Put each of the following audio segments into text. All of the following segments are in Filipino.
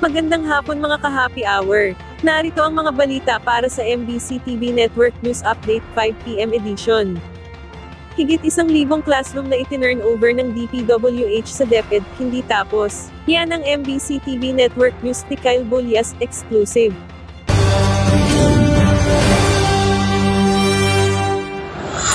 Magandang hapon mga ka-happy hour. Narito ang mga balita para sa MBC TV Network News Update 5 PM edition. Higit 1,000 classroom na itinurn over ng DPWH sa DepEd, hindi tapos. Yan ang MBC TV Network News ni Kyle Bulyas, exclusive.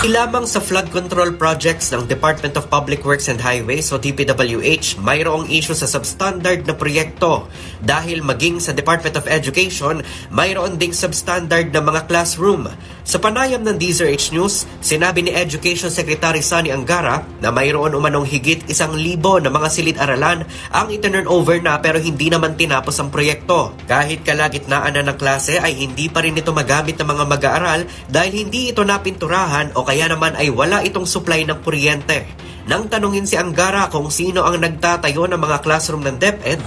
Ilamang sa flood control projects ng Department of Public Works and Highways o DPWH, mayroong issue sa substandard na proyekto. Dahil maging sa Department of Education, mayroon ding substandard na mga classroom. Sa panayam ng DZRH News, sinabi ni Education Secretary Sunny Angara na mayroon umanong higit 1,000 na mga silid-aralan ang itinurn over na pero hindi naman tinapos ang proyekto. Kahit kalagitnaan na ng klase ay hindi pa rin ito magamit ng mga mag-aaral dahil hindi ito napinturahan o kaya naman ay wala itong supply ng kuryente. Nang tanungin si Angara kung sino ang nagtatayo ng mga classroom ng DepEd,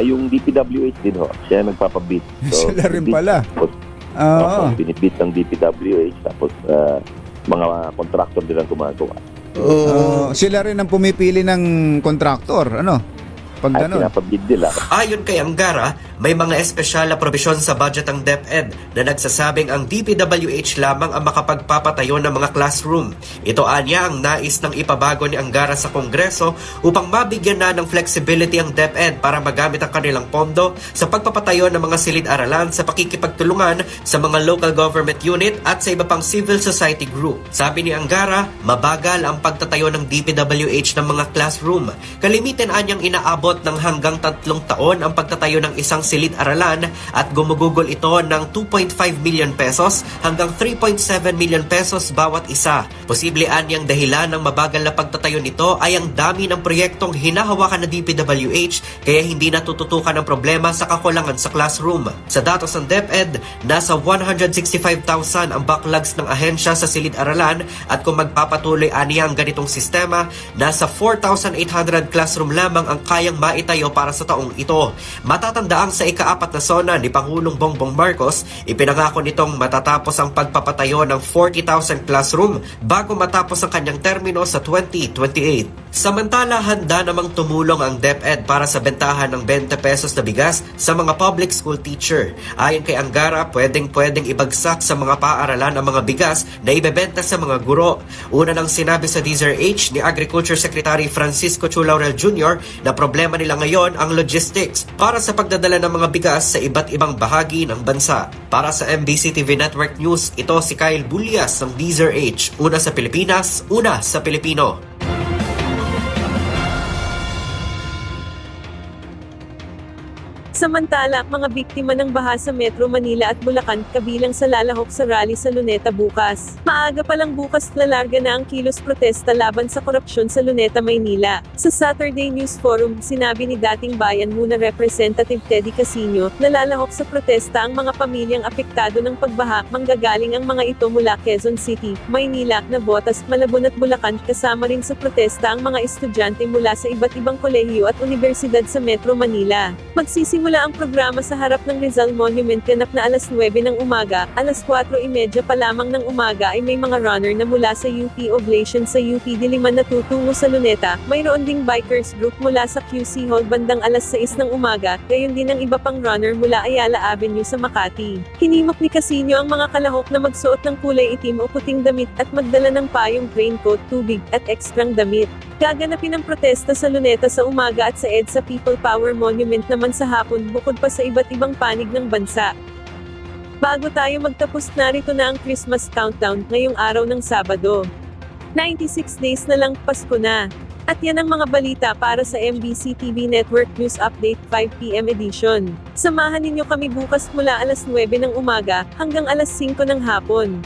yung DPWH din ho, siya nagpapabid. So, sila rin pala. Binibid ng DPWH, tapos mga contractor din ang gumagawa. Sila rin ang pumipili ng contractor, ano? Pag ay pinapabid nila. Ayon kay Angara, may mga espesyal na probisyon sa budget ng DepEd na nagsasabing ang DPWH lamang ang makapagpapatayo ng mga classroom. Ito anya ang nais ng ipabago ni Angara sa Kongreso upang mabigyan na ng flexibility ang DepEd para magamit ang kanilang pondo sa pagpapatayo ng mga silid-aralan sa pakikipagtulungan sa mga local government unit at sa iba pang civil society group. Sabi ni Angara, mabagal ang pagtatayo ng DPWH ng mga classroom. Kalimitan anyang inaabot ng hanggang 3 taon ang pagtatayo ng isang silid-aralan at gumugugol ito ng 2.5 million pesos hanggang 3.7 million pesos bawat isa. Posible anyang dahilan ng mabagal na pagtatayo nito ay ang dami ng proyektong hinahawakan ng DPWH kaya hindi natututukan ang problema sa kakulangan sa classroom. Sa datos ng DepEd, nasa 165,000 ang backlogs ng ahensya sa silid-aralan at kung magpapatuloy aniya ang ganitong sistema, nasa 4,800 classroom lamang ang kayang maitayo para sa taong ito. Matatandaang sa ika-4 na SONA ni Pangulong Bongbong Marcos, ipinangako nitong matatapos ang pagpapatayo ng 40,000 classroom bago matapos ang kanyang termino sa 2028. Samantala, handa namang tumulong ang DepEd para sa bentahan ng 20 pesos na bigas sa mga public school teacher. Ayon kay Angara, pwedeng ibagsak sa mga paaralan ang mga bigas na ibebenta sa mga guro. Una nang sinabi sa DZRH ni Agriculture Secretary Francisco Chu Laurel Jr. na problema nila ngayon ang logistics para sa pagdadala ng mga bigas sa iba't ibang bahagi ng bansa. Para sa MBC TV Network News, ito si Kyle Bulyas ng DZRH. Una sa Pilipinas, una sa Pilipino. Samantala, mga biktima ng baha sa Metro Manila at Bulacan kabilang sa lalahok sa rally sa Luneta bukas. Maaga pa lang bukas lalarga na ang kilos protesta laban sa korupsyon sa Luneta, Maynila. Sa Saturday News Forum, sinabi ni dating Bayan Muna Representative Teddy Casino na lalahok sa protesta ang mga pamilyang apektado ng pagbaha. Manggagaling ang mga ito mula Quezon City, Maynila, Navotas, Malabon at Bulacan. Kasama rin sa protesta ang mga estudyante mula sa iba't ibang kolehiyo at universidad sa Metro Manila. Magsisimula ang programa sa harap ng Rizal Monument ganap na alas 9 ng umaga, alas 4:30 pa lamang ng umaga ay may mga runner na mula sa UP Oblation sa UP Diliman na tutungo sa Luneta. Mayroon ding bikers group mula sa QC Hall bandang alas 6 ng umaga, gayon din ang iba pang runner mula Ayala Avenue sa Makati. Hinimok ni Casino ang mga kalahok na magsuot ng kulay itim o puting damit at magdala ng payong raincoat, tubig, at ekstrang damit. Gaganapin ang protesta sa Luneta sa umaga at sa EDSA People Power Monument naman sa hapon bukod pa sa iba't ibang panig ng bansa. Bago tayo magtapos, narito na ang Christmas countdown ngayong araw ng Sabado. 96 days na lang, Pasko na. At yan ang mga balita para sa MBC TV Network News Update 5 PM edition. Samahan ninyo kami bukas mula alas 9 ng umaga hanggang alas 5 ng hapon.